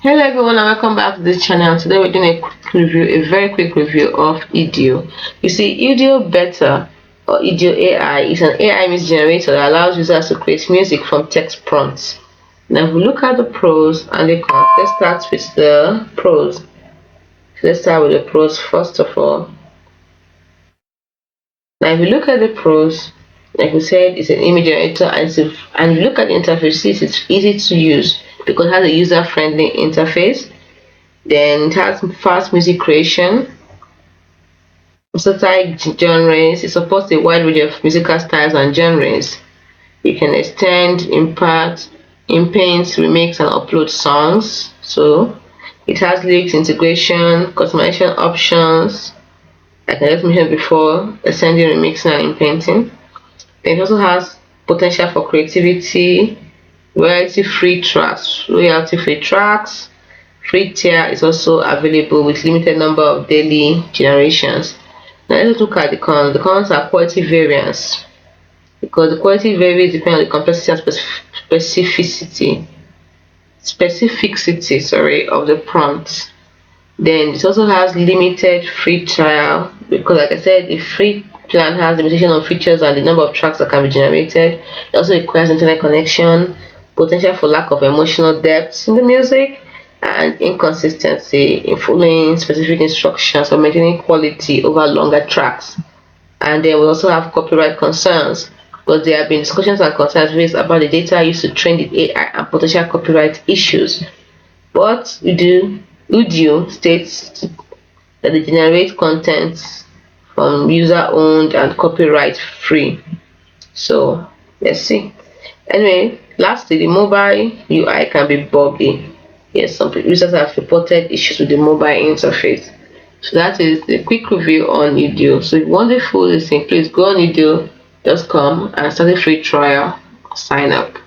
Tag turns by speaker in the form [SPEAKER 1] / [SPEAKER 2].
[SPEAKER 1] Hello everyone and welcome back to this channel. Today we're doing a quick review, a very quick review of Udio. You see, Udio Beta or Udio AI is an AI music generator that allows users to create music from text prompts. Now if we look at the pros and the cons, let's start with the pros. Let's start with the pros first of all. Now if you look at the pros, like we said, it's an image generator and you look at the interface, it's easy to use because it has a user-friendly interface. Then it has fast music creation, versatile genres. It supports a wide range of musical styles and genres. You can extend, impact, paint, remix, and upload songs. So it has lyrics integration, customization options, like I just mentioned before, extending, remixing, and painting. Then it also has potential for creativity, royalty-free tracks. Free tier is also available with limited number of daily generations. Now let's look at the cons. The cons are quality variance because the quality varies depending on the complexity and specificity of the prompt. Then it also has limited free trial because like I said, the free plan has limitation on features and the number of tracks that can be generated. It also requires internet connection, potential for lack of emotional depth in the music, and inconsistency in following specific instructions or maintaining quality over longer tracks. And then we also have copyright concerns because there have been discussions and concerns raised about the data used to train the AI and potential copyright issues. But Udio states that they generate content from user owned and copyright free. So let's see. Anyway, lastly, the mobile UI can be buggy. Yes, some users have reported issues with the mobile interface. So that is the quick review on Udio. So if you want the full listing, please go on udio.com and start a free trial. Sign up.